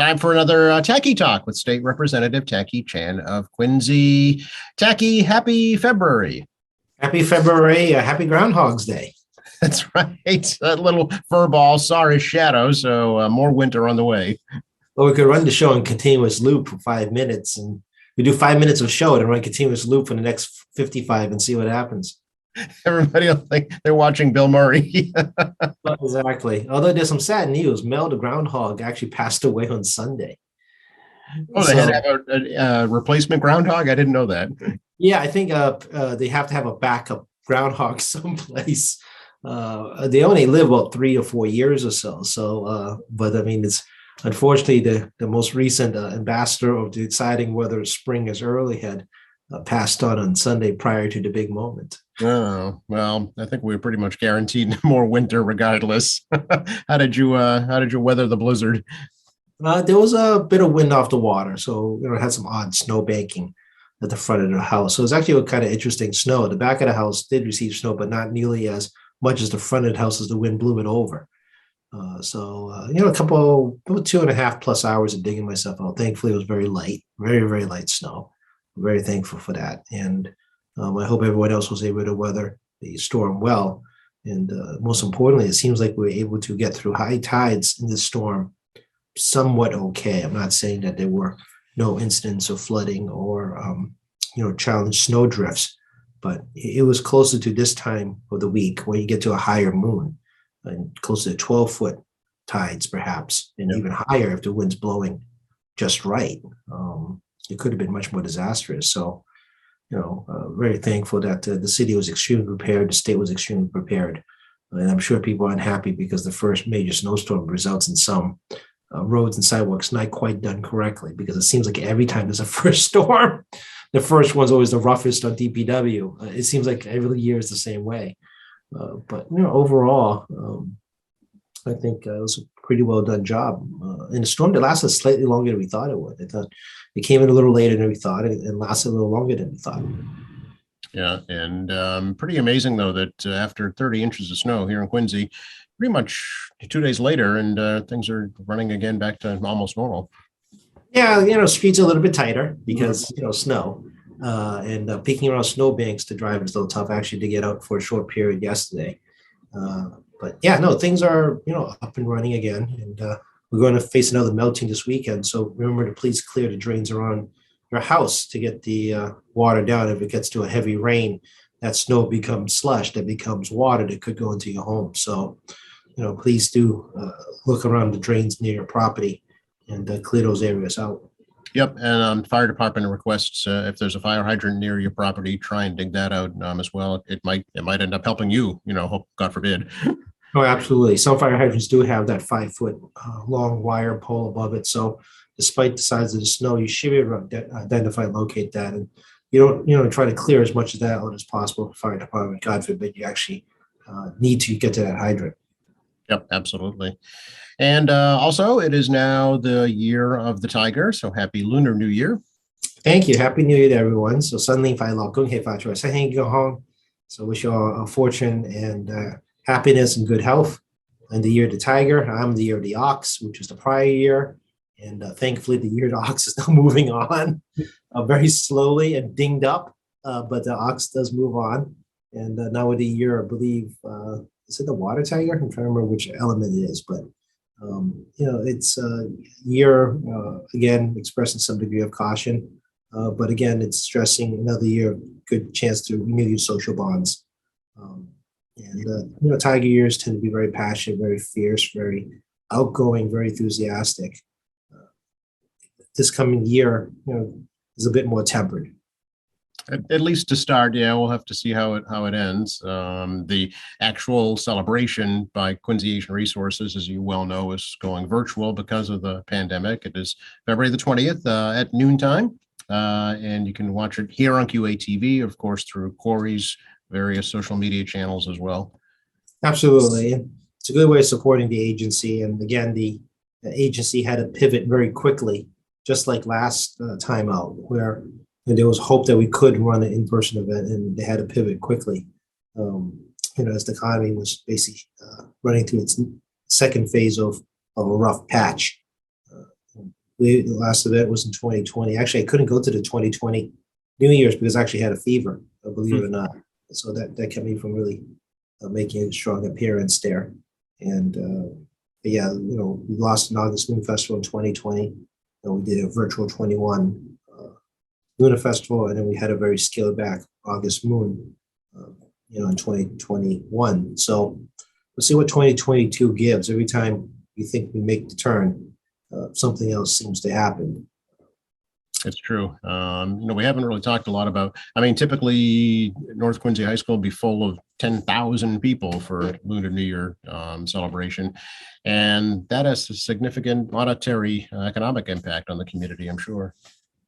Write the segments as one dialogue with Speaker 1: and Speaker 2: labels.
Speaker 1: Time for another Tacky Talk with State Representative Tacky Chan of Quincy. Tacky, happy February.
Speaker 2: Happy February. Happy Groundhog's Day.
Speaker 1: That's right. A little fur ball saw his shadow, so more winter on the way.
Speaker 2: Well, we could run the show in continuous loop for 5 minutes, and we do 5 minutes of show and run continuous loop for the next 55 and see what happens.
Speaker 1: Everybody will think they're watching Bill Murray.
Speaker 2: Exactly. Although there's some sad news. Mel the groundhog actually passed away on Sunday.
Speaker 1: Oh, they had to have a replacement groundhog? I didn't know that.
Speaker 2: Yeah, I think they have to have a backup groundhog someplace. They only live about 3 or 4 years or so. So, but I mean, it's unfortunately the most recent ambassador of deciding whether spring is early had passed on Sunday prior to the big moment.
Speaker 1: Oh, well, I think we're pretty much guaranteed more winter regardless. How did you weather the blizzard?
Speaker 2: There was a bit of wind off the water, so it had some odd snow banking at the front of the house. So it was actually a kind of interesting snow. The back of the house did receive snow, but not nearly as much as the front of the house as the wind blew it over. A couple, about 2.5 plus hours of digging myself out. Thankfully, it was very light, very, very light snow. I'm very thankful for that. And I hope everyone else was able to weather the storm well. And most importantly, it seems like we were able to get through high tides in this storm somewhat okay. I'm not saying that there were no incidents of flooding or, challenged snow drifts, but it was closer to this time of the week where you get to a higher moon and closer to 12-foot tides, perhaps, and even higher if the wind's blowing just right. It could have been much more disastrous. So, very thankful that the city was extremely prepared, the state was extremely prepared. And I'm sure people are unhappy because the first major snowstorm results in some roads and sidewalks not quite done correctly, because it seems like every time there's a first storm, the first one's always the roughest on DPW. It seems like every year is the same way. But overall, I think it was a pretty well done job. And the storm that lasted slightly longer than we thought it would. I thought it came in a little later than we thought, and lasted a little longer than we thought.
Speaker 1: Yeah, and pretty amazing though that after 30 inches of snow here in Quincy, pretty much 2 days later, and things are running again back to almost normal.
Speaker 2: Yeah, streets are a little bit tighter because snow, and peeking around snowbanks to drive is a little tough. Actually, to get out for a short period yesterday. But yeah, no, things are up and running again, and we're going to face another melting this weekend. So remember to please clear the drains around your house to get the water down. If it gets to a heavy rain, that snow becomes slush, that becomes water that could go into your home. So please do look around the drains near your property and clear those areas out.
Speaker 1: Yep, and fire department requests if there's a fire hydrant near your property, try and dig that out as well. It might end up helping you. Hope God forbid.
Speaker 2: Oh, absolutely. Some fire hydrants do have that 5-foot long wire pole above it. So despite the size of the snow, you should be able to identify and locate that. And you don't try to clear as much of that out as possible for fire department. God forbid you actually need to get to that hydrant.
Speaker 1: Yep, absolutely. And also, it is now the year of the tiger. So happy Lunar New Year.
Speaker 2: Thank you. Happy New Year to everyone. So suddenly, so wish you all a fortune and happiness and good health. And the year of the tiger, I'm the year of the ox, which was the prior year. And thankfully, the year of the ox is now moving on very slowly and dinged up. But the ox does move on. And now with the year, I believe, is it the water tiger? I'm trying to remember which element it is. But, it's a year, again, expressing some degree of caution. But again, it's stressing another year, good chance to renew your social bonds. Tiger years tend to be very passionate, very fierce, very outgoing, very enthusiastic. This coming year, is a bit more tempered.
Speaker 1: At least to start, yeah, we'll have to see how it ends. The actual celebration by Quincy Asian Resources, as you well know, is going virtual because of the pandemic. It is February the 20th at noontime, and you can watch it here on QATV, of course, through Corey's various social media channels as well.
Speaker 2: Absolutely. It's a good way of supporting the agency. And again, the agency had to pivot very quickly, just like last time out, where there was hope that we could run an in-person event, and they had to pivot quickly. As the economy was basically running through its second phase of a rough patch. The last event was in 2020. Actually, I couldn't go to the 2020 New Year's because I actually had a fever, believe it or not. So that kept me from really making a strong appearance there. And but yeah, we lost an August Moon Festival in 2020. And we did a virtual 21 Lunar Festival, and then we had a very scaled back August Moon, in 2021. So we'll see what 2022 gives. Every time you think we make the turn, something else seems to happen.
Speaker 1: It's true. We haven't really talked a lot about, I mean, typically North Quincy High School will be full of 10,000 people for Lunar New Year celebration. And that has a significant monetary economic impact on the community, I'm sure.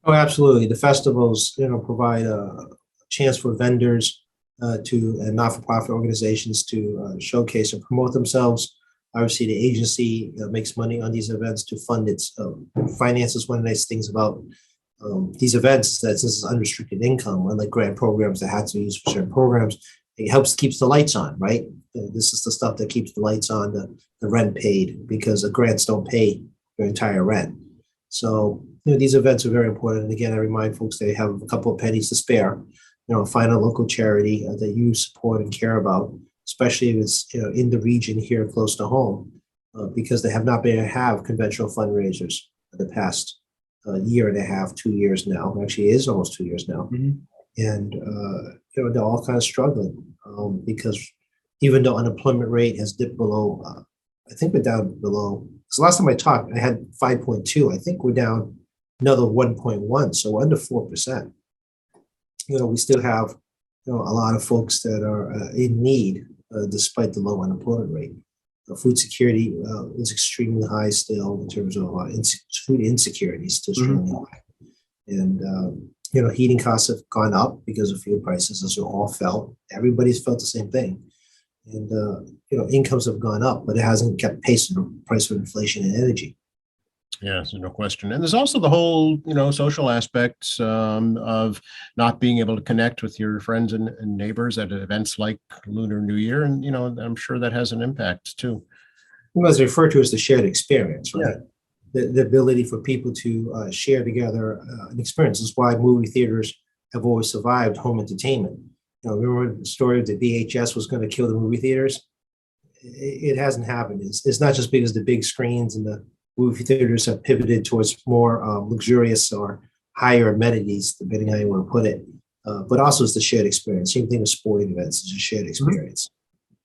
Speaker 2: Oh, absolutely. The festivals, provide a chance for vendors and not-for-profit organizations to showcase and promote themselves. Obviously, the agency makes money on these events to fund its finances. One of the nice things about these events is that since it's unrestricted income, unlike grant programs that had to use for certain programs, it helps keeps the lights on, right? This is the stuff that keeps the lights on, the rent paid, because the grants don't pay your entire rent. So, these events are very important. And again, I remind folks they have a couple of pennies to spare. Find a local charity that you support and care about, especially if it's in the region here close to home, because they have not been able to have conventional fundraisers for the past year and a half, 2 years now. Actually, it is almost 2 years now. And they're all kind of struggling because even though unemployment rate has dipped below, I think we're down below. So last time I talked, I had 5.2. I think we're down another 1.1, so under 4%. We still have a lot of folks that are in need despite the low unemployment rate. Food security is extremely high still in terms of food insecurity is still extremely high. And heating costs have gone up because of fuel prices, as we all felt. Everybody's felt the same thing. And incomes have gone up, but it hasn't kept pace with the price of inflation and energy.
Speaker 1: Yes, no question. And there's also the whole, social aspects of not being able to connect with your friends and neighbors at events like Lunar New Year. And, I'm sure that has an impact too.
Speaker 2: Well, it's referred to as the shared experience, right? Yeah. The ability for people to share together an experience is why movie theaters have always survived home entertainment. Remember the story of the VHS was going to kill the movie theaters? It hasn't happened. It's not just because the big screens and the movie theaters have pivoted towards more luxurious or higher amenities, depending how you want to put it. But also it's the shared experience. Same thing with sporting events, it's a shared experience.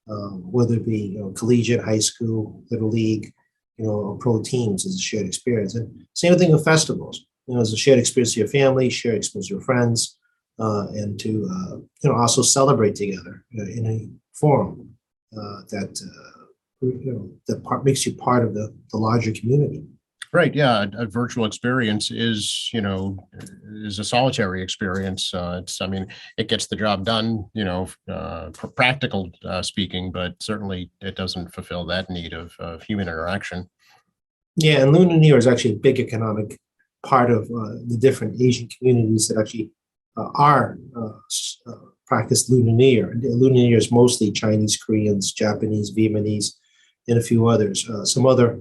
Speaker 2: Whether it be collegiate, high school, little league, or pro teams is a shared experience. And same thing with festivals. It's a shared experience to your family, shared experience to your friends, and to also celebrate together in a forum that makes you part of the larger community.
Speaker 1: Right. Yeah. A virtual experience is a solitary experience. It gets the job done, for practical speaking, but certainly it doesn't fulfill that need of human interaction. Yeah.
Speaker 2: And Lunar New Year is actually a big economic part of the different Asian communities that actually practice Lunar New Year. Lunar New Year is mostly Chinese, Koreans, Japanese, Vietnamese, and a few others. Some other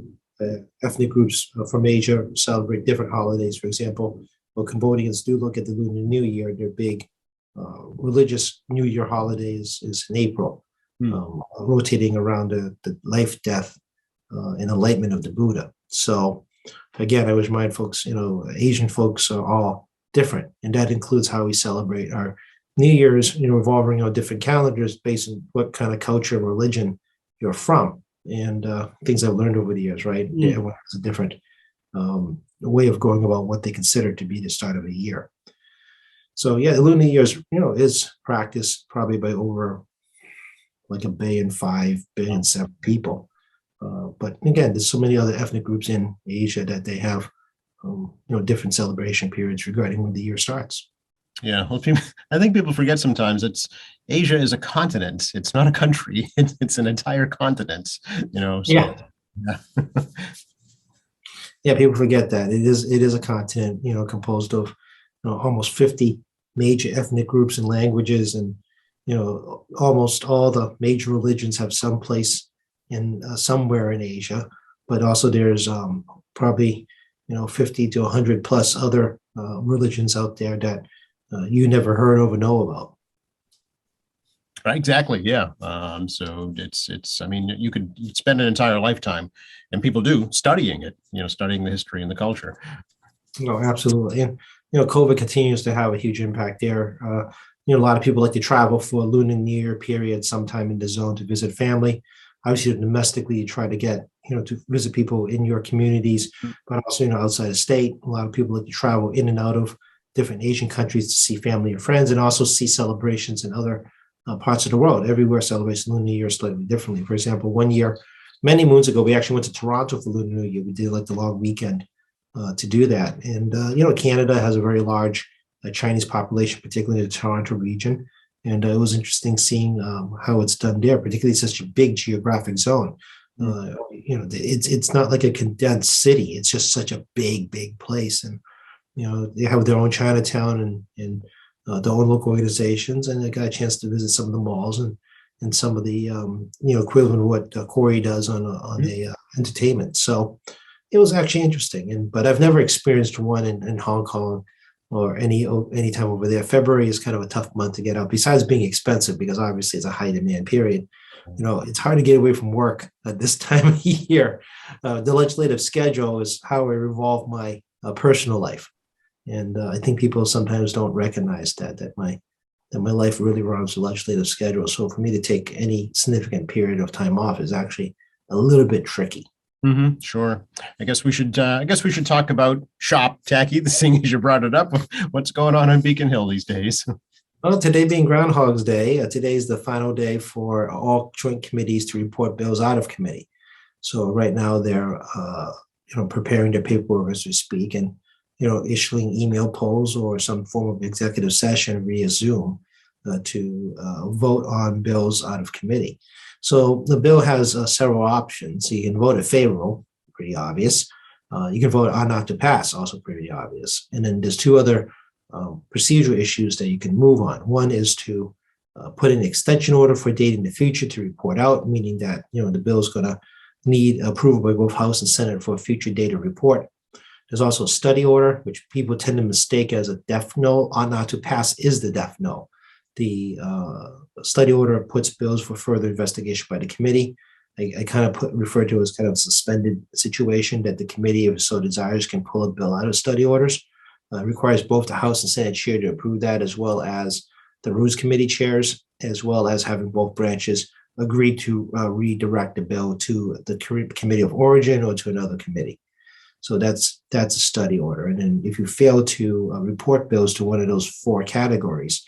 Speaker 2: ethnic groups from Asia celebrate different holidays. For example, Cambodians do look at the Lunar New Year. Their big religious New Year holiday is in April, rotating around the life, death, and enlightenment of the Buddha. So again, I wish my folks, Asian folks are all different, and that includes how we celebrate our New Year's, revolving on different calendars based on what kind of culture and religion you're from. And things I've learned over the years, right? Everyone has a different way of going about what they consider to be the start of a year. So yeah, the Lunar New Year's, is practiced probably by over like 1.5 billion people. But again, there's so many other ethnic groups in Asia that they have, different celebration periods regarding when the year starts.
Speaker 1: Yeah, well, I think people forget sometimes Asia is a continent. It's not a country. It's an entire continent. So,
Speaker 2: yeah. Yeah, people forget that it is a continent. Composed of almost 50 major ethnic groups and languages, and almost all the major religions have some place in somewhere in Asia. But also there's probably 50 to 100 plus other religions out there that you never heard of or know about.
Speaker 1: Right, exactly. Yeah. So I mean, you could spend an entire lifetime, and people do, studying it, studying the history and the culture.
Speaker 2: No, absolutely. And, COVID continues to have a huge impact there. A lot of people like to travel for a Lunar New Year period sometime in the zone to visit family. Obviously, domestically, you try to get, to visit people in your communities, but also, outside of state. A lot of people like to travel in and out of different Asian countries to see family and friends, and also see celebrations in other parts of the world. Everywhere celebrates Lunar New Year slightly differently. For example, one year, many moons ago, we actually went to Toronto for Lunar New Year. We did like the long weekend to do that. And, Canada has a very large Chinese population, particularly in the Toronto region. And it was interesting seeing how it's done there, particularly such a big geographic zone. It's not like a condensed city. It's just such a big place. And, they have their own Chinatown and their own local organizations. And I got a chance to visit some of the malls and some of the, equivalent of what Corey does on a entertainment. So it was actually interesting. But I've never experienced one in Hong Kong or any time over there. February is kind of a tough month to get out, besides being expensive, because obviously it's a high demand period. It's hard to get away from work at this time of year. The legislative schedule is how I revolve my personal life. And I think people sometimes don't recognize that my life really runs the legislative schedule. So for me to take any significant period of time off is actually a little bit tricky.
Speaker 1: Mm-hmm, sure. I guess we should talk about shop, Tacky, seeing as you brought it up. What's going on Beacon Hill these days?
Speaker 2: Well, today being Groundhog's Day, today is the final day for all joint committees to report bills out of committee. So right now they're preparing their paperwork as we speak, and issuing email polls or some form of executive session via Zoom to vote on bills out of committee. So the bill has several options. So you can vote it favorable, pretty obvious. You can vote on not to pass, also pretty obvious. And then there's two other procedural issues that you can move on. One is to put an extension order for a date in the future to report out, meaning that the bill is going to need approval by both House and Senate for a future date of report. There's also a study order, which people tend to mistake as a def no. On not to pass is the def no. The study order puts bills for further investigation by the committee. I kind of refer to it as kind of a suspended situation that the committee, if so desires, can pull a bill out of study orders. It requires both the House and Senate chair to approve that, as well as the Rules Committee chairs, as well as having both branches agree to redirect the bill to the committee of origin or to another committee. So that's a study order. And then if you fail to report bills to one of those four categories,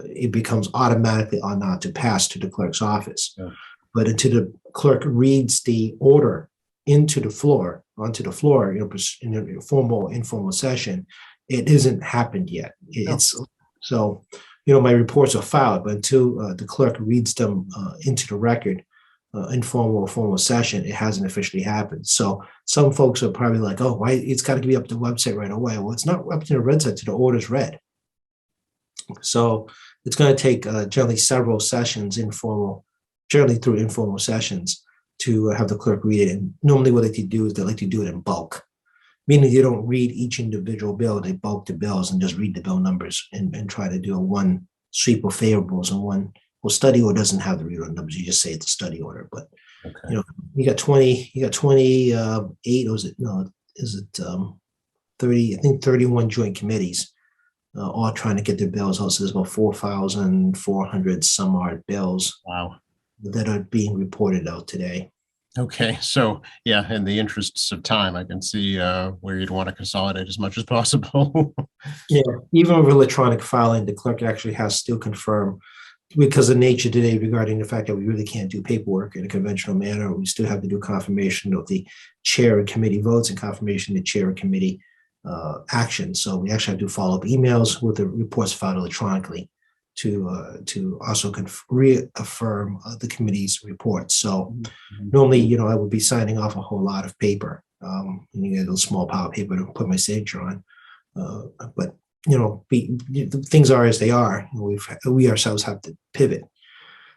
Speaker 2: it becomes automatically on not to pass to the clerk's office. Yeah. But until the clerk reads the order onto the floor, in a formal, informal session, it hasn't happened yet. So, my reports are filed, but until the clerk reads them into the record, informal or formal session, it hasn't officially happened. So some folks are probably like, oh, why it's got to be up to the website right away. Well, it's not up to the website till the order's read. So it's going to take generally several sessions, generally through informal sessions, to have the clerk read it. And normally what they like to do is they like to do it in bulk, meaning they don't read each individual bill. They bulk the bills and just read the bill numbers and try to do a one sweep of favorables and one. Well, study order doesn't have the read order numbers. You just say it's a study order, but okay. You got 28, or is it 30? I think 31 joint committees, all trying to get their bills out. So there's about 4,400 some odd bills.
Speaker 1: Wow.
Speaker 2: That are being reported out today.
Speaker 1: Okay, so yeah, in the interests of time, I can see where you'd want to consolidate as much as possible.
Speaker 2: Yeah, even with electronic filing, the clerk actually has to still confirm, because of nature today regarding the fact that we really can't do paperwork in a conventional manner. We still have to do confirmation of the chair and committee votes and confirmation of the chair and committee action. So we actually have to do follow-up emails with the reports filed electronically to also reaffirm the committee's report. So normally, I would be signing off a whole lot of paper. You get a small pile of paper to put my signature on. But things are as they are. We ourselves have to pivot.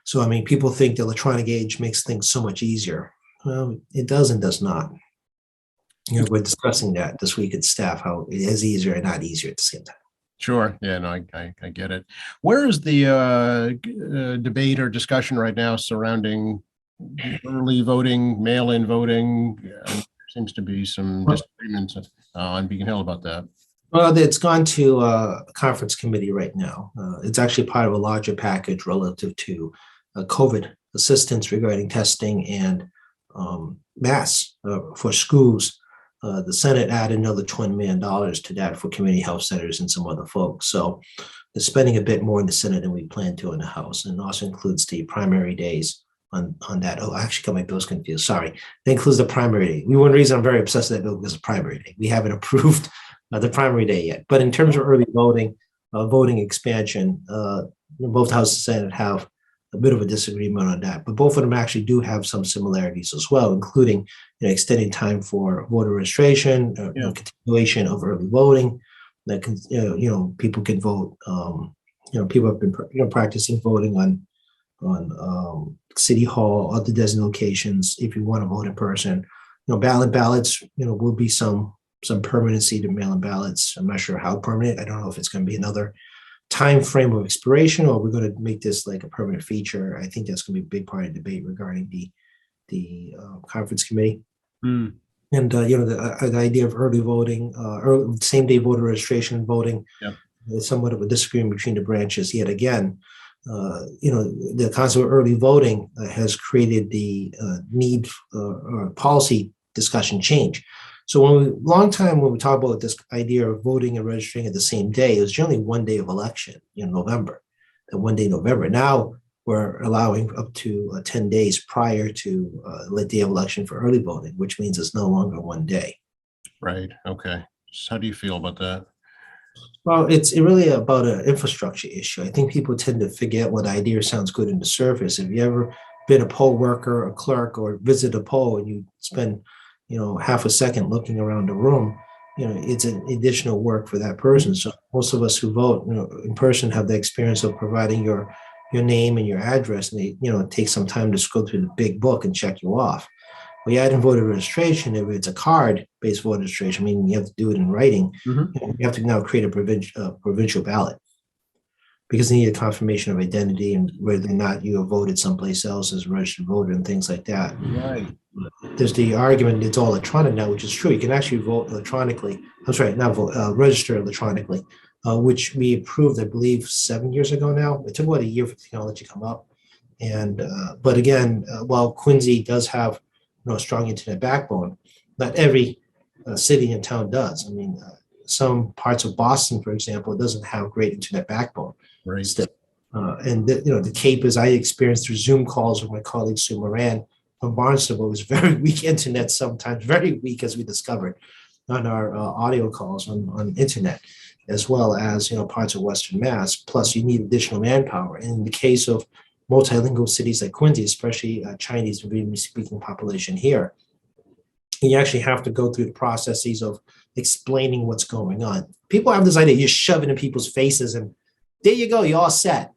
Speaker 2: So, people think the electronic age makes things so much easier. Well, it does and does not. we're discussing that this week at staff, how it is easier and not easier at the same time.
Speaker 1: Sure. Yeah, no, I get it. Where is the debate or discussion right now surrounding early voting, mail-in voting? There seems to be some disagreements on Beacon Hill about that.
Speaker 2: Well, it's gone to a conference committee right now. It's actually part of a larger package relative to COVID assistance regarding testing and masks for schools. The Senate added another $20 million to that for community health centers and some other folks. So they're spending a bit more in the Senate than we plan to in the House, and also includes the primary days on that. Oh, I actually got my bills confused. Sorry. That includes the primary day. One reason I'm very obsessed with that bill is the primary day. We haven't approved the primary day yet. But in terms of early voting, voting expansion, both House and Senate have a bit of a disagreement on that. But both of them actually do have some similarities as well, including extending time for voter registration, continuation of early voting. That can, people can vote. People have been practicing voting on City Hall, other designated locations. If you want to vote in person, ballots. Will be some permanency to mail-in ballots. I'm not sure how permanent. I don't know if it's going to be another time frame of expiration or we're going to make this like a permanent feature. I think that's going to be a big part of the debate regarding the conference committee. And the idea of early voting, same day voter registration voting, is somewhat of a disagreement between the branches yet again. The concept of early voting has created the need or policy discussion change. So when we talk about this idea of voting and registering at the same day, it was generally one day of election in November, and one day in November. Now we're allowing up to 10 days prior to the day of election for early voting, which means it's no longer one day.
Speaker 1: Right. Okay. So how do you feel about that?
Speaker 2: Well, it's really about an infrastructure issue. I think people tend to forget what idea sounds good in the surface. If you ever been a poll worker, a clerk, or visit a poll and you spend half a second looking around the room, it's an additional work for that person. So most of us who vote, in person have the experience of providing your name and your address, and it takes some time to scroll through the big book and check you off. Well, you add in voter registration, if it's a card-based voter registration, meaning you have to do it in writing, you have to now create a provincial ballot because they need a confirmation of identity and whether or not you have voted someplace else as a registered voter and things like that.
Speaker 1: Right.
Speaker 2: There's the argument it's all electronic now, which is true. You can actually vote electronically. I'm sorry, not vote, register electronically, which we approved, I believe, 7 years ago now. It took about a year for technology to come up. And but again, while Quincy does have a strong internet backbone, not every city and town does. I mean, some parts of Boston, for example, doesn't have great internet backbone.
Speaker 1: Right.
Speaker 2: Still. The Cape, as I experienced through Zoom calls with my colleague Sue Moran from Barnstable, was very weak internet sometimes, very weak as we discovered on our audio calls on internet, as well as parts of Western Mass. Plus, you need additional manpower. And in the case of multilingual cities like Quincy, especially Chinese speaking population here, you actually have to go through the processes of explaining what's going on. People have this idea, you shove it in people's faces and there you go, you're all set.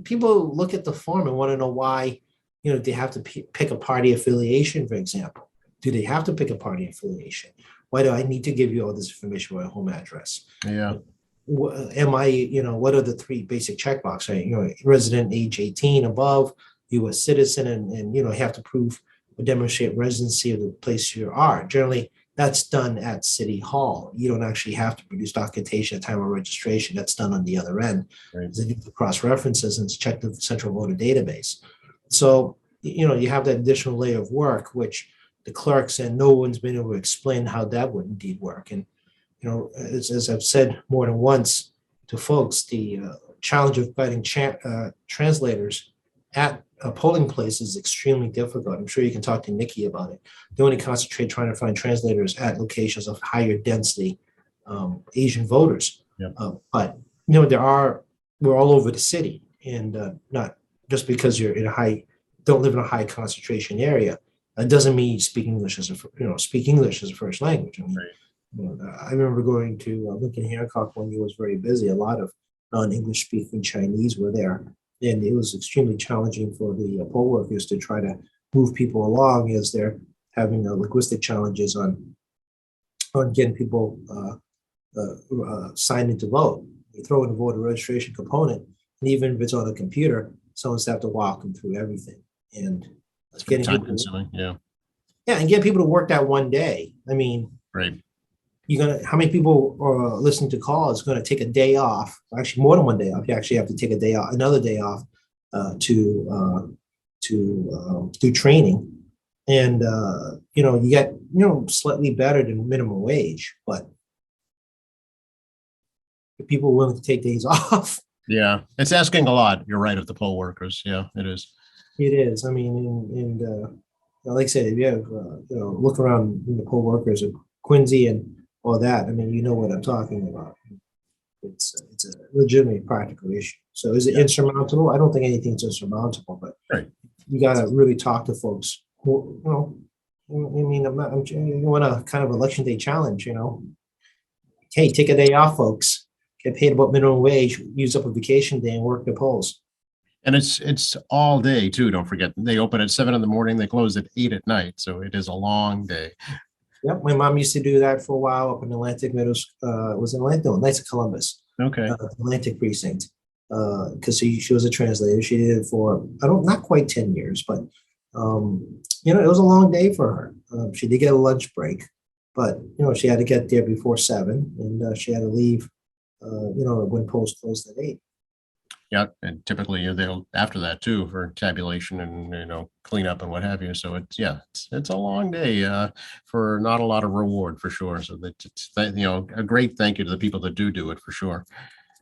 Speaker 2: People look at the form and want to know why, they have to pick a party affiliation, for example. Do they have to pick a party affiliation? Why do I need to give you all this information about my home address?
Speaker 1: Yeah.
Speaker 2: Am I, what are the three basic checkboxes? Right? Resident age 18 above, U.S. citizen, and you have to prove or demonstrate residency of the place you are. Generally, that's done at City Hall. You don't actually have to produce documentation at time of registration. That's done on the other end.
Speaker 1: Right.
Speaker 2: They do the cross references and check the central voter database. So, you have that additional layer of work, which the clerk said no one's been able to explain how that would indeed work. And, as I've said more than once to folks, the challenge of finding translators at a polling place is extremely difficult. I'm sure you can talk to Nikki about it. They only concentrate trying to find translators at locations of higher density Asian voters.
Speaker 1: Yep.
Speaker 2: But we're all over the city, and not just because you're don't live in a high concentration area, it doesn't mean you speak English as a first language. I mean,
Speaker 1: right.
Speaker 2: I remember going to Lincoln Hancock when he was very busy. A lot of non-English speaking Chinese were there. And it was extremely challenging for the poll workers to try to move people along as they're having linguistic challenges on on getting people signed in to vote. You throw in a voter registration component, and even if it's on a computer, someone's have to walk them through everything. And
Speaker 1: It's very
Speaker 2: getting
Speaker 1: time
Speaker 2: people,
Speaker 1: consuming. Yeah.
Speaker 2: yeah, and getting people to work that one day. I mean,
Speaker 1: Right.
Speaker 2: how many people are listening to call is going to take a day off? Actually, more than one day off. You actually have to take a day off, another day off to do training. And you get slightly better than minimum wage, but if people are willing to take days off,
Speaker 1: Yeah. It's asking a lot. You're right, of the poll workers. Yeah, it is.
Speaker 2: it is. I mean, and like I said, if you have look around the poll workers of Quincy and all that, I mean, you know what I'm talking about. It's a legitimate practical issue. So is it
Speaker 1: Yeah.
Speaker 2: insurmountable? I don't think anything's insurmountable, but
Speaker 1: Right.
Speaker 2: you got to really talk to folks who, I mean, you want a kind of election day challenge, Hey, take a day off, folks. Get paid about minimum wage, use up a vacation day and work the polls.
Speaker 1: And it's all day too. Don't forget, they open at 7 in the morning. They close at 8 at night. So it is a long day.
Speaker 2: Yep, my mom used to do that for a while up in Atlantic Meadows. Was it Atlantic? No, Knights of Columbus,
Speaker 1: Okay.
Speaker 2: Atlantic precinct. Because she was a translator. She did it for not quite 10 years, but it was a long day for her. She did get a lunch break, but she had to get there before 7, and she had to leave. When polls closed at 8.
Speaker 1: Yeah, and typically they'll after that too for tabulation and cleanup and what have you. So it's a long day for not a lot of reward for sure. So it's a great thank you to the people that do it for sure.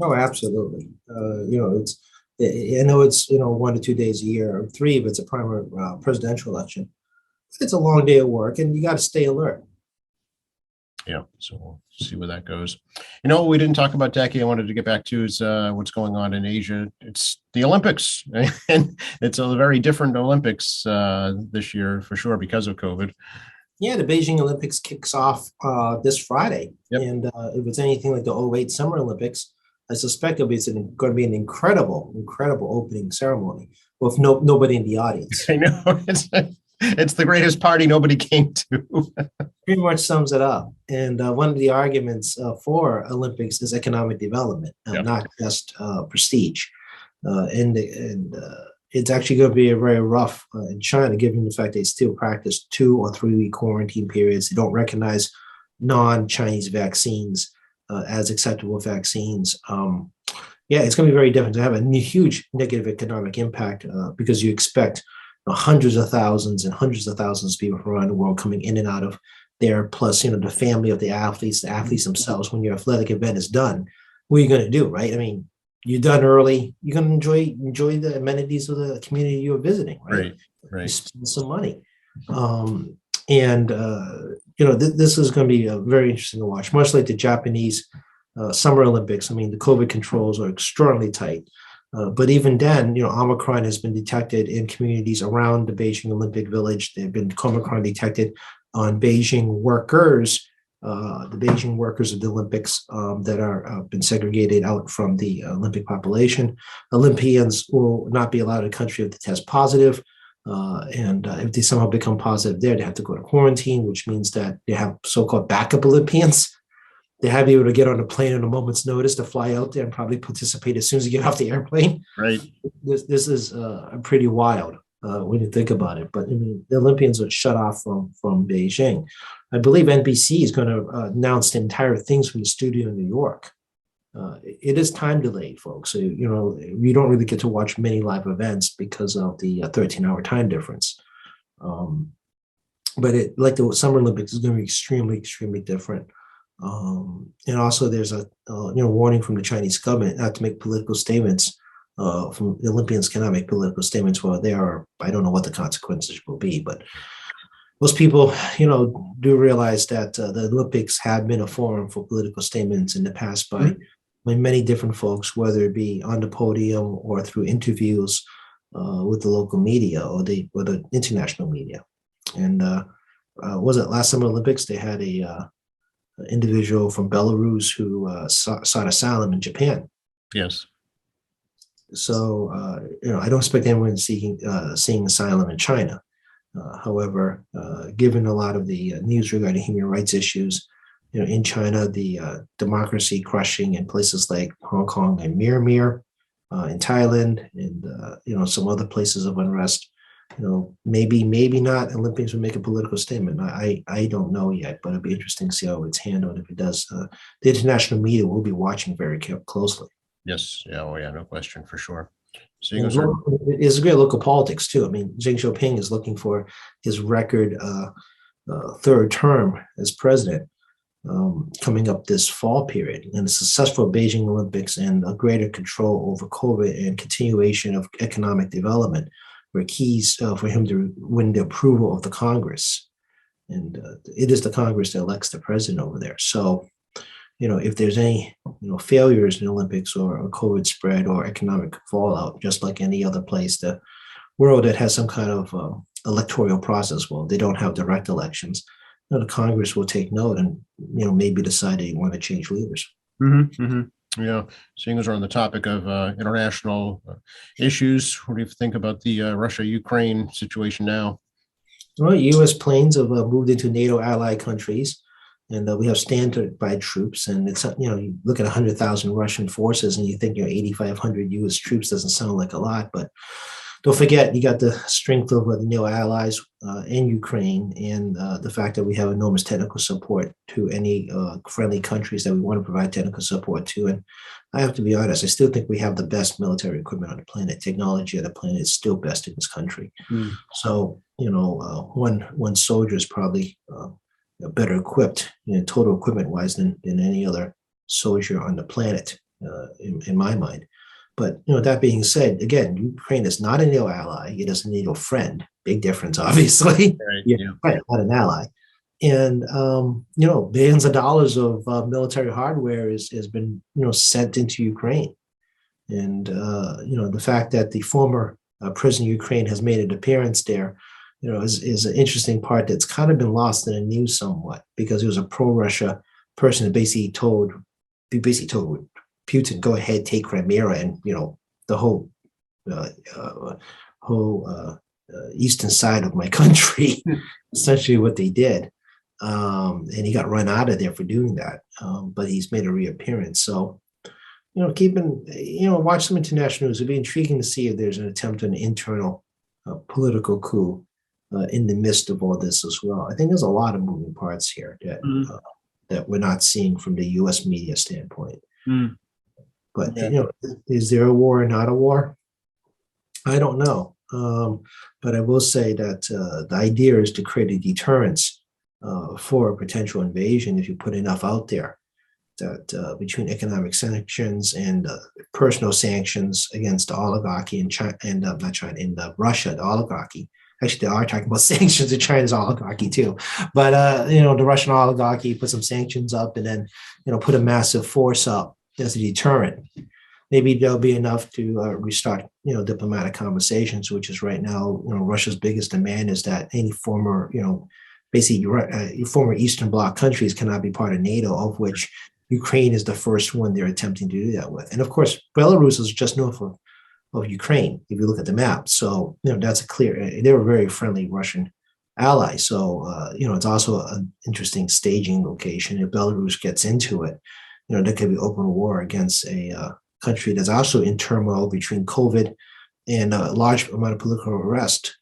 Speaker 2: Oh, absolutely. I know it's 1 to 2 days a year, or 3 if it's a primary presidential election. It's a long day of work, and you got to stay alert.
Speaker 1: Yeah, so we'll see where that goes. What we didn't talk about, Jackie, I wanted to get back to is what's going on in Asia. It's the Olympics, and it's a very different Olympics this year for sure because of COVID.
Speaker 2: Yeah, the Beijing Olympics kicks off this Friday.
Speaker 1: Yep.
Speaker 2: And if it's anything like the 2008 Summer Olympics, I suspect it's going to be an incredible opening ceremony with nobody in the audience.
Speaker 1: I know. It's the greatest party nobody came to.
Speaker 2: Pretty much sums it up. And one of the arguments for Olympics is economic development,
Speaker 1: Yep.
Speaker 2: not just prestige. And it's actually going to be a very rough in China, given the fact they still practice 2 or 3 week quarantine periods. They don't recognize non-Chinese vaccines as acceptable vaccines. It's going to be very different to have a huge negative economic impact because you expect hundreds of thousands and hundreds of thousands of people from around the world coming in and out of there, plus the family of the athletes themselves. When your athletic event is done, what are you going to do, right? I mean, you're done early. You're going to enjoy the amenities of the community you're visiting, right?
Speaker 1: Right.
Speaker 2: You spend some money, this is going to be very interesting to watch. Much like the Japanese Summer Olympics. I mean, the COVID controls are extraordinarily tight. But even then, Omicron has been detected in communities around the Beijing Olympic Village. There have been Omicron detected on Beijing workers, the Beijing workers of the Olympics that are been segregated out from the Olympic population. Olympians will not be allowed in the country if they test positive. And if they somehow become positive there, they have to go to quarantine, which means that they have so-called backup Olympians. They have to be able to get on a plane at a moment's notice to fly out there and probably participate as soon as you get off the airplane.
Speaker 1: Right.
Speaker 2: This is pretty wild when you think about it. But I mean, the Olympians are shut off from Beijing. I believe NBC is going to announce the entire things from the studio in New York. It is time delayed, folks. So, you don't really get to watch many live events because of the 13-hour time difference. But like the Summer Olympics is going to be extremely, extremely different. And also there's a warning from the Chinese government not to make political statements. From the Olympians cannot make political statements while they are, I don't know what the consequences will be, but most people, do realize that the Olympics have been a forum for political statements in the past by many different folks, whether it be on the podium or through interviews with the local media or the international media. And was it last Summer Olympics? They had a individual from Belarus who sought asylum in Japan.
Speaker 1: Yes.
Speaker 2: So, I don't expect anyone seeing asylum in China. However, given a lot of the news regarding human rights issues in China, the democracy crushing in places like Hong Kong and Myanmar, in Thailand, and some other places of unrest. Maybe not Olympians will make a political statement. I don't know yet, but it'll be interesting to see how it's handled. If it does, the international media will be watching very closely.
Speaker 1: Yes. Yeah. Oh, yeah. No question for sure.
Speaker 2: And it's great local politics too. I mean, Xi Jinping is looking for his record third term as president coming up this fall period, and a successful Beijing Olympics and a greater control over COVID and continuation of economic development were keys for him to win the approval of the Congress. And it is the Congress that elects the president over there. So, if there's any, failures in the Olympics or COVID spread or economic fallout, just like any other place, the world that has some kind of electoral process, well, they don't have direct elections. The Congress will take note and, maybe decide they want to change leaders.
Speaker 1: Mm-hmm, mm-hmm. Yeah. Seeing as we're on the topic of international issues, what do you think about the Russia-Ukraine situation now?
Speaker 2: Well, U.S. planes have moved into NATO allied countries, and we have standby troops. And it's, you look at 100,000 Russian forces and you think, 8,500 U.S. troops doesn't sound like a lot, but don't forget, you got the strength of the NATO allies in Ukraine, and the fact that we have enormous technical support to any friendly countries that we want to provide technical support to. And I have to be honest, I still think we have the best military equipment on the planet. Technology on the planet is still best in this country. So, one soldier is probably better equipped, total equipment wise than any other soldier on the planet, in my mind. But that being said, again, Ukraine is not a NATO ally. It is a NATO friend. Big difference, obviously.
Speaker 1: Right.
Speaker 2: Yeah, right, not an ally. And billions of dollars of military hardware has been sent into Ukraine. And the fact that the former president of Ukraine has made an appearance there, is an interesting part that's kind of been lost in the news somewhat, because he was a pro-Russia person that basically told Putin, go ahead, take Crimea, and the whole eastern side of my country, essentially what they did. And he got run out of there for doing that. But he's made a reappearance. So, watch some international news. It'll be intriguing to see if there's an attempt at an internal political coup in the midst of all this as well. I think there's a lot of moving parts here that we're not seeing from the U.S. media standpoint. But, is there a war or not a war? I don't know. But I will say that the idea is to create a deterrence for a potential invasion if you put enough out there, that between economic sanctions and personal sanctions against the oligarchy in China, and not China, in Russia, the oligarchy. Actually, they are talking about sanctions in China's oligarchy too. But, the Russian oligarchy put some sanctions up and then, put a massive force up as a deterrent. Maybe there'll be enough to restart, diplomatic conversations, which is right now, Russia's biggest demand is that any former, basically former Eastern Bloc countries cannot be part of NATO, of which Ukraine is the first one they're attempting to do that with. And of course, Belarus is just north of Ukraine, if you look at the map. So, that's a clear, they're a very friendly Russian ally. So, it's also an interesting staging location. If Belarus gets into it, there could be open war against a country that's also in turmoil between COVID and a large amount of political unrest.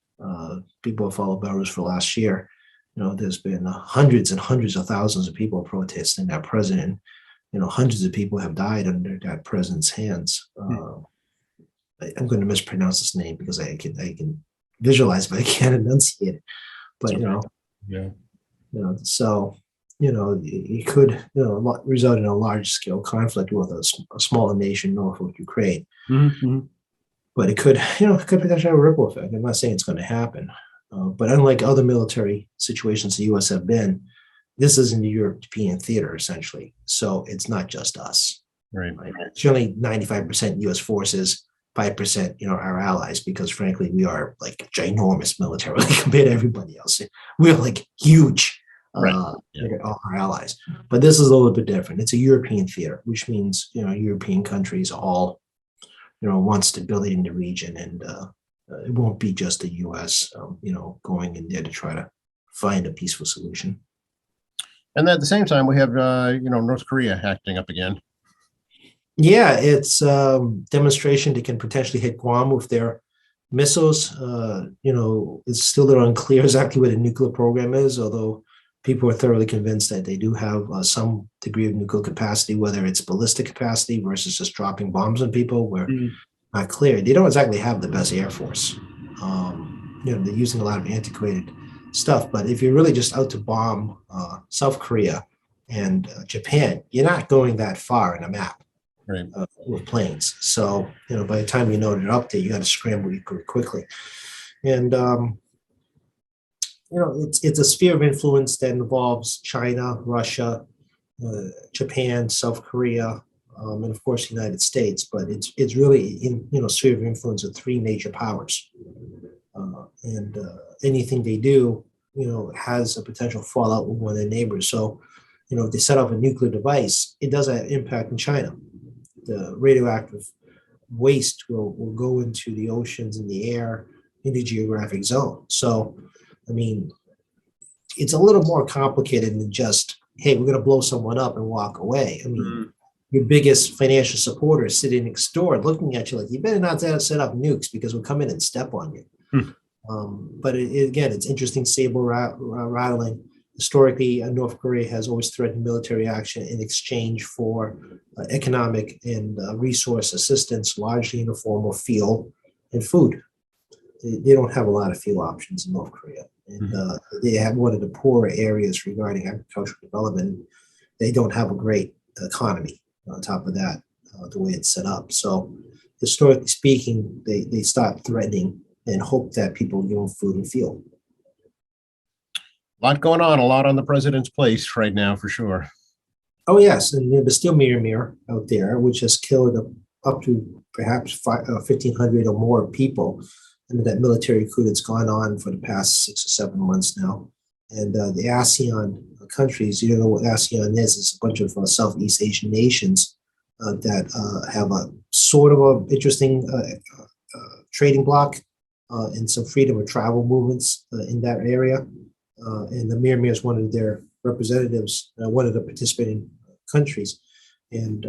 Speaker 2: People have followed Belarus for last year. There's been hundreds and hundreds of thousands of people protesting that president. Hundreds of people have died under that president's hands. I'm going to mispronounce his name because I can visualize, but I can't enunciate it. But so. It could result in a large-scale conflict with a smaller nation north of Ukraine. But it could potentially have a ripple effect. I'm not saying it's going to happen, but unlike other military situations the U.S. have been, this is in the European theater essentially. So it's not just us.
Speaker 1: Right.
Speaker 2: It's only 95% U.S. forces, 5% our allies, because frankly we are like ginormous militarily compared to everybody else. We're like huge. All our allies, but this is a little bit different. It's a European theater, which means European countries all want stability in the region, and it won't be just the U.S. Going in there to try to find a peaceful solution.
Speaker 1: And at the same time, we have, North Korea acting up again.
Speaker 2: Yeah, it's demonstration they can potentially hit Guam with their missiles. It's still a little unclear exactly what a nuclear program is, although people are thoroughly convinced that they do have some degree of nuclear capacity, whether it's ballistic capacity versus just dropping bombs on people. We're not clear. They don't exactly have the best air force. They're using a lot of antiquated stuff. But if you're really just out to bomb South Korea and Japan, you're not going that far in a map
Speaker 1: Right.
Speaker 2: with planes. So, by the time you know they're up there, you got to scramble quickly. And, it's a sphere of influence that involves China, Russia, Japan, South Korea, and of course, the United States. But it's really in, sphere of influence of three major powers. And anything they do, has a potential fallout with one of their neighbors. So, if they set off a nuclear device, it does have impact in China. The radioactive waste will go into the oceans and the air in the geographic zone. So, I mean, it's a little more complicated than just, hey, we're going to blow someone up and walk away. I mean, your biggest financial supporter is sitting next door looking at you like, you better not set up nukes because we'll come in and step on you. But again, it's interesting saber rattling. Historically, North Korea has always threatened military action in exchange for economic and resource assistance, largely in the form of fuel and food. They don't have a lot of fuel options in North Korea. And they have one of the poorer areas regarding agricultural development. They don't have a great economy on top of that, the way it's set up. So historically speaking, they stop threatening and hope that people give them food and fuel.
Speaker 1: A lot going on, a lot on the president's plate right now, for sure.
Speaker 2: Oh, yes. And there's still Mir out there, which has killed up to perhaps 1,500 or more people. And that military coup that's gone on for the past 6 or 7 months now. And the ASEAN countries, you know what ASEAN is? It's a bunch of Southeast Asian nations that have a sort of a interesting trading bloc and some freedom of travel movements in that area. And the Mir is one of their representatives, one of the participating countries. And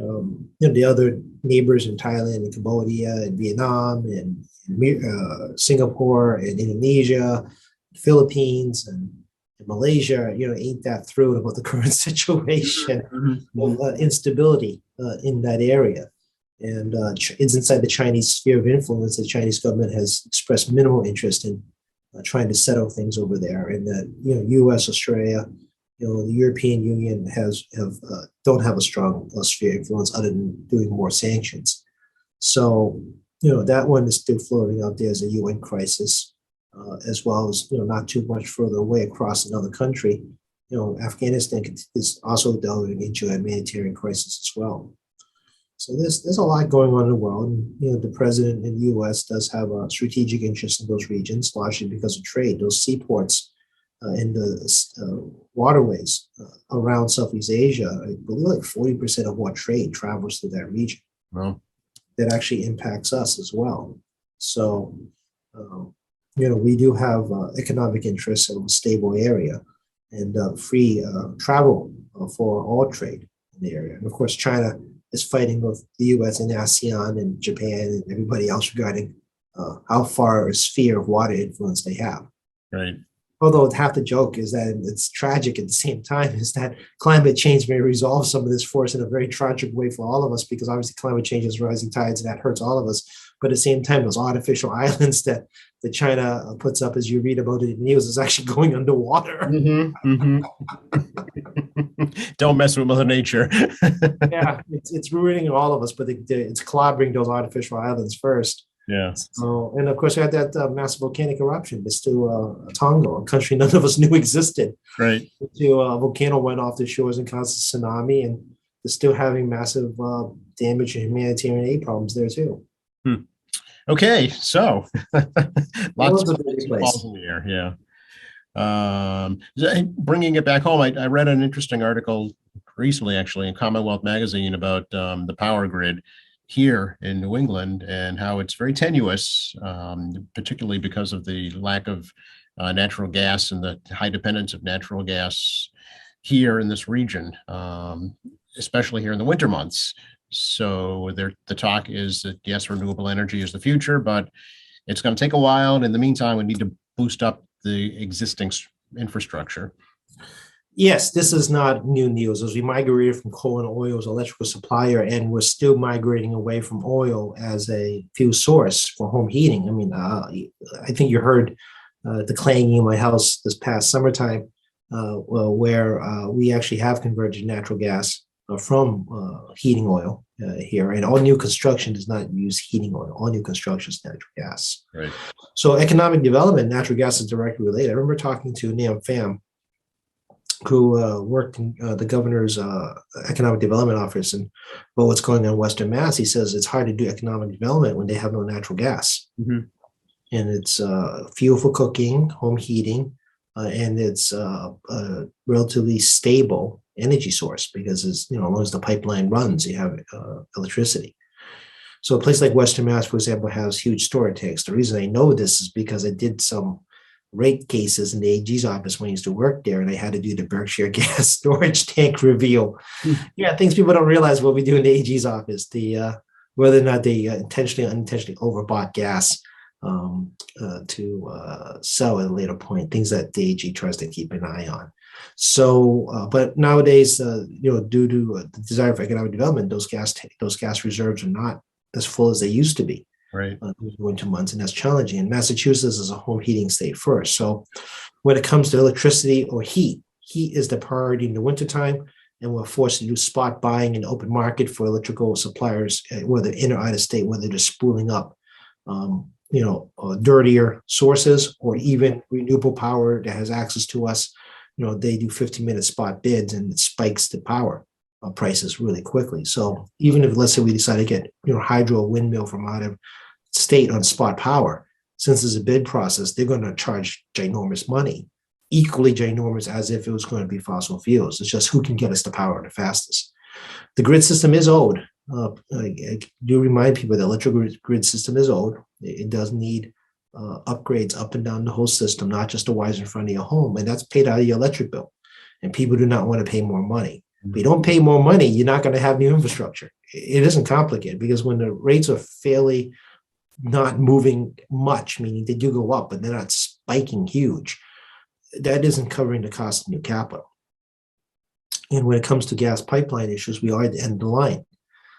Speaker 2: the other neighbors in Thailand and Cambodia and Vietnam and Singapore and Indonesia, Philippines and Malaysia, ain't that thrilled about the current situation, instability in that area. And it's inside the Chinese sphere of influence. The Chinese government has expressed minimal interest in trying to settle things over there. And that, U.S., Australia, the European Union don't have a strong sphere of influence other than doing more sanctions. So, that one is still floating out there as a UN crisis, as well as, not too much further away across another country. Afghanistan is also delving into a humanitarian crisis as well. So there's a lot going on in the world. And, the president in the U.S. does have a strategic interest in those regions, largely because of trade. Those seaports in the waterways around Southeast Asia, I believe like 40% of what trade travels through that region.
Speaker 1: Well,
Speaker 2: that actually impacts us as well. So, we do have economic interests in a stable area and free travel for all trade in the area. And of course, China is fighting with the U.S. and ASEAN and Japan and everybody else regarding how far a sphere of water influence they have.
Speaker 1: right.
Speaker 2: Although half the joke is that it's tragic at the same time, is that climate change may resolve some of this force in a very tragic way for all of us, because obviously climate change is rising tides and that hurts all of us. But at the same time, those artificial islands that China puts up, as you read about it in the news, is actually going underwater.
Speaker 1: Don't mess with Mother Nature.
Speaker 2: Yeah, it's ruining all of us, but it's clobbering those artificial islands first.
Speaker 1: Yeah.
Speaker 2: So, and of course, we had that massive volcanic eruption. This to Tonga, a country none of us knew existed.
Speaker 1: Right.
Speaker 2: A volcano went off the shores and caused a tsunami, and they're still having massive damage and humanitarian aid problems there too.
Speaker 1: Okay, so lots of
Speaker 2: balls
Speaker 1: in the air. Yeah. Bringing it back home, I read an interesting article recently, actually, in Commonwealth Magazine about the power grid here in New England and how it's very tenuous, particularly because of the lack of natural gas and the high dependence of natural gas here in this region, especially here in the winter months. So the talk is that yes, renewable energy is the future, but it's going to take a while. And in the meantime, we need to boost up the existing infrastructure.
Speaker 2: Yes, this is not new news. As we migrated from coal and oil as electrical supplier, and we're still migrating away from oil as a fuel source for home heating. I mean, I think you heard the clanging in my house this past summertime, where we actually have converted natural gas from heating oil here. And all new construction does not use heating oil. All new construction is natural gas.
Speaker 1: Right.
Speaker 2: So economic development, natural gas is directly related. I remember talking to Nam Pham, who worked in the governor's economic development office, and about what's going on in Western Mass. He says it's hard to do economic development when they have no natural gas.
Speaker 1: Mm-hmm.
Speaker 2: And it's fuel for cooking, home heating, and it's a relatively stable energy source because as long as the pipeline runs, you have electricity. So a place like Western Mass, for example, has huge storage tanks. The reason I know this is because I did some rate cases in the AG's office when I used to work there, and I had to do the Berkshire Gas storage tank review. Yeah, things people don't realize what we do in the AG's office, whether or not they intentionally or unintentionally overbought gas to sell at a later point, things that the AG tries to keep an eye on. So, but nowadays, due to the desire for economic development, those gas reserves are not as full as they used to be.
Speaker 1: Right.
Speaker 2: Winter months, and that's challenging. And Massachusetts is a home heating state first. So when it comes to electricity or heat is the priority in the wintertime, and we're forced to do spot buying in the open market for electrical suppliers, whether in or out of state, whether they're spooling up, dirtier sources or even renewable power that has access to us. They do 15-minute spot bids and it spikes the power prices really quickly. So even if, let's say, we decide to get hydro windmill from out of state on spot power, since there's a bid process, they're going to charge ginormous money, equally ginormous as if it was going to be fossil fuels. It's just who can get us the power the fastest. The grid system is old. I do remind people the electrical grid system is old. It does need upgrades up and down the whole system, not just the wires in front of your home, and that's paid out of your electric bill. And people do not want to pay more money. If you don't pay more money, you're not going to have new infrastructure. It isn't complicated because when the rates are fairly not moving much, meaning they do go up, but they're not spiking huge, that isn't covering the cost of new capital. And when it comes to gas pipeline issues, we are at the end of the line.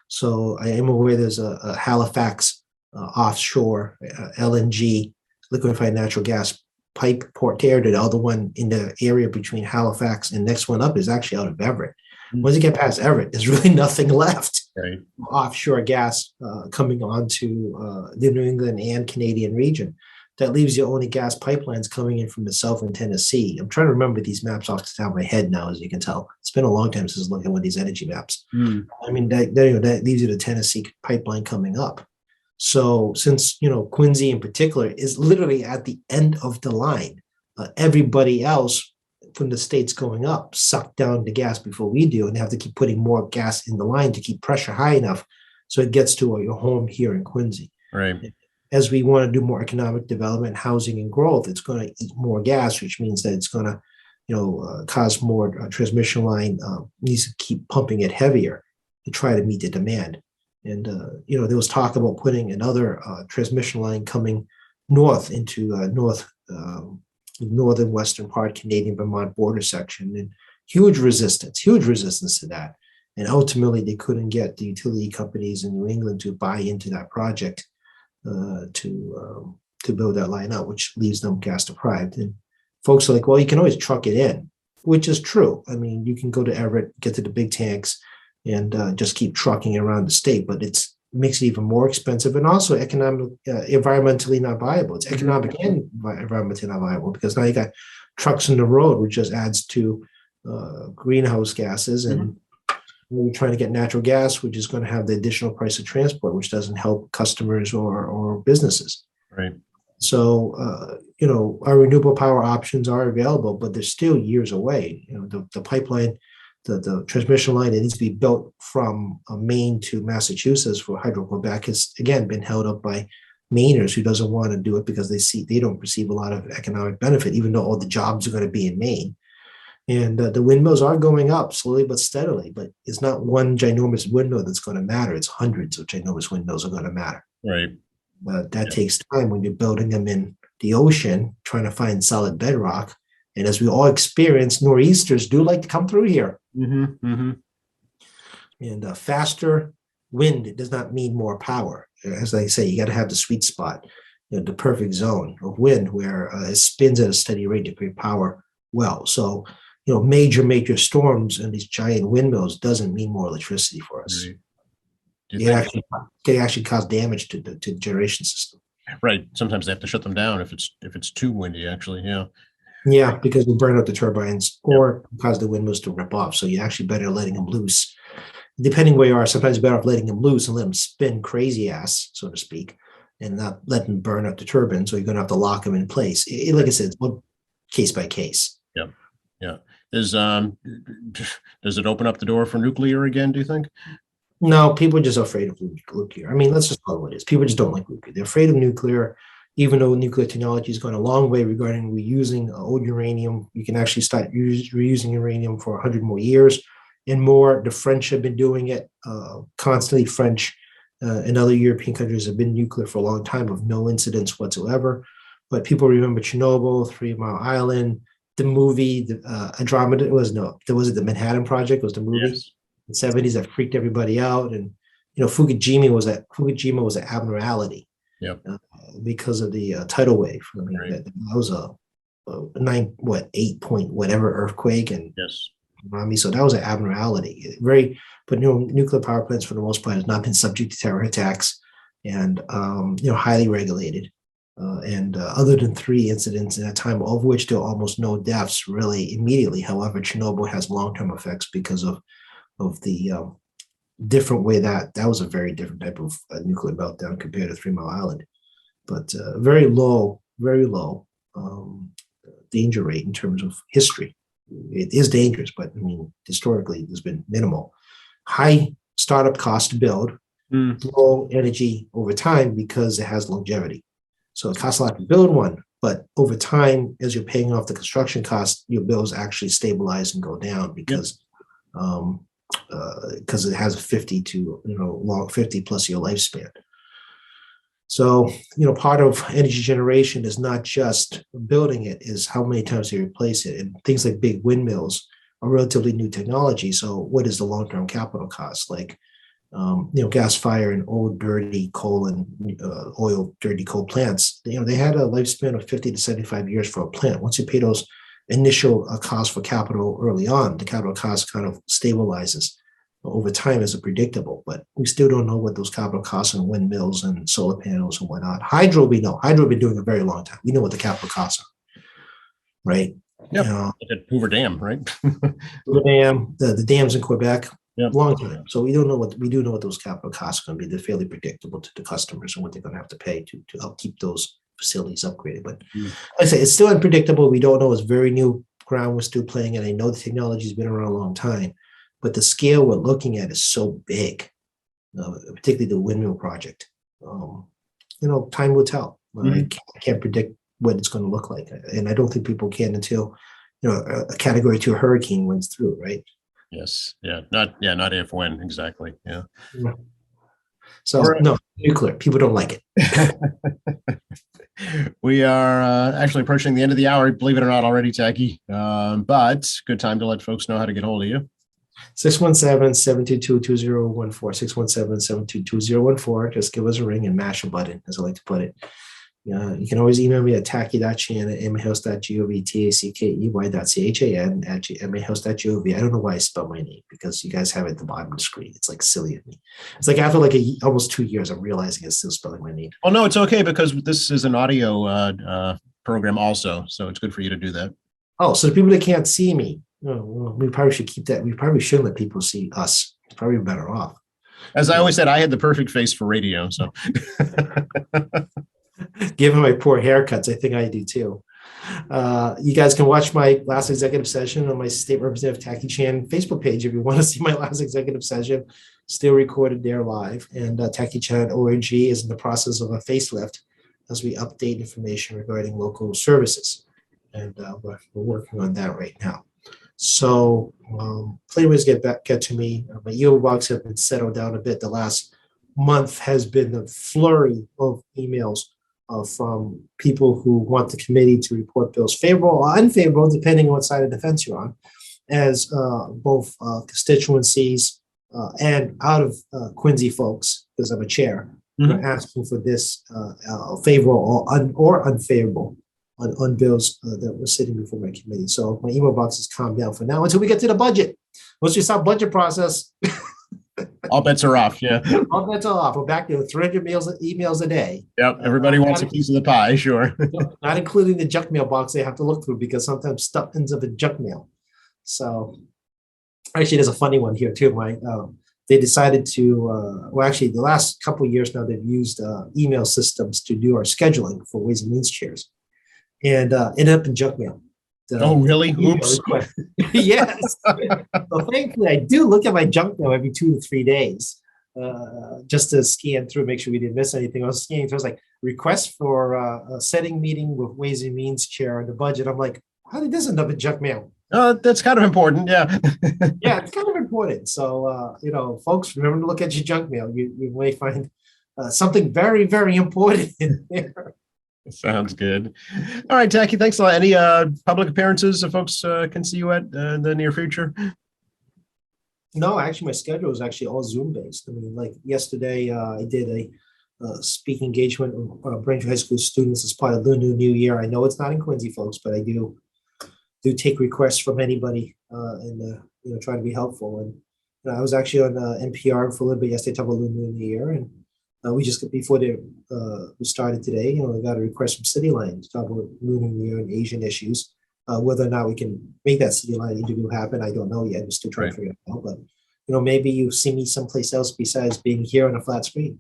Speaker 2: So I am aware there's a Halifax offshore LNG, liquefied natural gas pipe port there. The other one in the area between Halifax and next one up is actually out of Everett. Once you get past Everett, there's really nothing left.
Speaker 1: Right.
Speaker 2: Offshore gas coming onto the New England and Canadian region. That leaves you only gas pipelines coming in from the south in Tennessee. I'm trying to remember these maps off the top of my head now, as you can tell. It's been a long time since looking at one of these energy maps. I mean, that leaves you the Tennessee pipeline coming up. So since, Quincy in particular is literally at the end of the line, everybody else from the states going up suck down the gas before we do, and they have to keep putting more gas in the line to keep pressure high enough so it gets to your home here in Quincy.
Speaker 1: Right.
Speaker 2: As we want to do more economic development, housing, and growth, it's going to eat more gas, which means that it's going to, cause more transmission line needs to keep pumping it heavier to try to meet the demand. And there was talk about putting another transmission line coming north into northern western part, Canadian Vermont border section, and huge resistance to that. And ultimately, they couldn't get the utility companies in New England to buy into that project to build that line out, which leaves them gas deprived. And folks are like, well, you can always truck it in, which is true. I mean, you can go to Everett, get to the big tanks, and just keep trucking around the state, but it makes it even more expensive and also environmentally not viable. It's economic and environmentally not viable because now you got trucks on the road, which just adds to greenhouse gases, and we're trying to get natural gas, which is going to have the additional price of transport, which doesn't help customers or businesses.
Speaker 1: Right.
Speaker 2: So, our renewable power options are available, but they're still years away. The pipeline, the transmission line that needs to be built from Maine to Massachusetts for Hydro-Quebec has, again, been held up by Mainers who doesn't want to do it because they don't perceive a lot of economic benefit, even though all the jobs are going to be in Maine. And the windmills are going up slowly but steadily, but it's not one ginormous windmill that's going to matter. It's hundreds of ginormous windmills are going to matter.
Speaker 1: Right.
Speaker 2: That
Speaker 1: Yeah.
Speaker 2: takes time when you're building them in the ocean, trying to find solid bedrock. And as we all experience, nor'easters do like to come through here. And faster wind does not mean more power. As I say, you got to have the sweet spot, the perfect zone of wind where it spins at a steady rate to create power well. So, major storms and these giant windmills doesn't mean more electricity for us.
Speaker 1: Right.
Speaker 2: They actually cause damage to the generation system.
Speaker 1: Right. Sometimes they have to shut them down if it's too windy, actually. Yeah.
Speaker 2: Yeah, because we burn out the turbines or cause the windmills to rip off. So you're actually better letting them loose. Depending where you are, sometimes you're better off letting them loose and let them spin crazy ass, so to speak, and not let them burn up the turbine. So you're going to have to lock them in place. Like I said, it's one case by case.
Speaker 1: Yeah. Yeah. Does it open up the door for nuclear again, do you think?
Speaker 2: No, people are just afraid of nuclear. I mean, let's just call it what it is. People just don't like nuclear. They're afraid of nuclear, even though nuclear technology has gone a long way regarding reusing old uranium. You can actually start reusing uranium for 100 more years and more. The French have been doing it constantly. French and other European countries have been nuclear for a long time with no incidents whatsoever. But people remember Chernobyl, 3 Mile Island, the movie, Andromeda. There was the Manhattan Project was the movie.
Speaker 1: Yes.
Speaker 2: In the 70s that freaked everybody out. And Fukushima was an abnormality.
Speaker 1: Yep.
Speaker 2: Because of the tidal wave. I mean,
Speaker 1: Right.
Speaker 2: that was a 8 point whatever earthquake and
Speaker 1: Yes.
Speaker 2: tsunami. So that was an abnormality. But nuclear power plants for the most part has not been subject to terror attacks and highly regulated. And other than 3 incidents in that time, of which there are almost no deaths really immediately. However, Chernobyl has long-term effects because of the different way that was a very different type of nuclear meltdown compared to 3 Mile Island, but very low danger rate in terms of history. It is dangerous, but I mean, historically, there's been minimal. High startup cost to build, low energy over time because it has longevity. So it costs a lot to build one, but over time, as you're paying off the construction costs, your bills actually stabilize and go down because it has a 50 plus year lifespan. So, part of energy generation is not just building it, is how many times you replace it. And things like big windmills are relatively new technology. So what is the long-term capital cost? Like, gas fire and old dirty coal and oil dirty coal plants, they had a lifespan of 50 to 75 years for a plant. Once you pay those initial costs for capital early on, the capital cost kind of stabilizes over time as a predictable, but we still don't know what those capital costs on windmills and solar panels and whatnot. Hydro, we know. Hydro been doing a very long time. We know what the capital costs are, right?
Speaker 1: Yeah. At Hoover Dam, right?
Speaker 2: The dams in Quebec,
Speaker 1: Yep.
Speaker 2: long time. So we do know what those capital costs are going to be. They're fairly predictable to the customers and what they're going to have to pay to help keep those facilities upgraded. But like I say, it's still unpredictable. We don't know. It's very new ground. We're still playing, and I know the technology has been around a long time, but the scale we're looking at is so big, particularly the windmill project. Time will tell. I can't predict what it's going to look like, and I don't think people can until a Category 2 hurricane runs through, right?
Speaker 1: Yes. Yeah. Not if, when, exactly. Yeah.
Speaker 2: So no, nuclear. People don't like it.
Speaker 1: We are actually approaching the end of the hour, believe it or not, already, Tacky. But good time to let folks know how to get hold of you.
Speaker 2: 617-722-2014, 617-722-2014. Just give us a ring and mash a button, as I like to put it. You can always email me at tacky.chan@emmahouse.gov, tacky.chan@emmahouse.gov. I don't know why I spelled my name, because you guys have it at the bottom of the screen. It's like silly of me. It's like after almost 2 years, I'm realizing I'm still spelling my name.
Speaker 1: Oh, no, it's okay, because this is an audio program also, so it's good for you to do that.
Speaker 2: Oh, so the people that can't see me, we probably should keep that. We probably shouldn't let people see us. It's probably better off.
Speaker 1: As I always said, I had the perfect face for radio, so.
Speaker 2: Given my poor haircuts, I think I do too. You guys can watch my last executive session on my State Representative Tacky Chan Facebook page if you want to see my last executive session, still recorded there live. And TackyChan.org is in the process of a facelift as we update information regarding local services. And we're working on that right now. So please always get to me. My email box have been settled down a bit. The last month has been a flurry of emails from people who want the committee to report bills favorable or unfavorable, depending on what side of the fence you're on, as both constituencies and out of Quincy folks, because I'm a chair, are asking for this favorable or unfavorable on bills that were sitting before my committee. So my email box is calmed down for now until we get to the budget. Once we start budget process,
Speaker 1: All bets are off. Yeah.
Speaker 2: all bets are off. We're back to 300 emails a day.
Speaker 1: Yep. Everybody wants a piece of the pie. Sure.
Speaker 2: Not including the junk mail box they have to look through, because sometimes stuff ends up in junk mail. So actually, there's a funny one here too. They decided to, well, actually, the last couple of years now, they've used email systems to do our scheduling for Ways and Means chairs, and ended up in junk mail.
Speaker 1: Oh, really? Oops.
Speaker 2: Yes. So thankfully, I do look at my junk mail every 2 to 3 days, just to scan through, make sure we didn't miss anything. I was scanning through, I was like, request for a setting meeting with Ways and Means chair on the budget. I'm like, how did this end up in junk mail?
Speaker 1: That's kind of important. Yeah.
Speaker 2: Yeah, it's kind of important. So, folks, remember to look at your junk mail. You may find something very, very important in there.
Speaker 1: Sounds good. All right, Tacky, thanks a lot. Any public appearances that folks can see you at in the near future?
Speaker 2: No, actually, my schedule is actually all Zoom based. I mean, like yesterday, I did a speaking engagement with Braintree High School students as part of the New Year. I know it's not in Quincy, folks, but I do take requests from anybody and try to be helpful. And I was actually on NPR for a little bit yesterday, talking about Lunar New Year, and we just before we started today, we got a request from City Line to talk about Lunar New Year and Asian issues. Whether or not we can make that City Line interview happen, I don't know yet. I'm still trying to figure it out. But maybe you see me someplace else besides being here on a flat screen.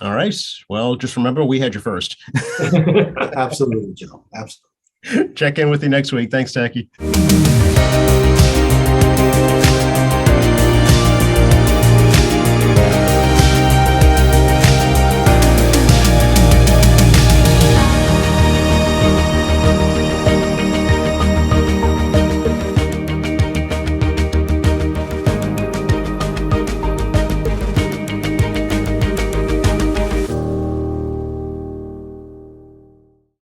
Speaker 1: All right. Well, just remember, we had you first.
Speaker 2: Absolutely, Joe. Absolutely.
Speaker 1: Check in with you next week. Thanks, Tacky.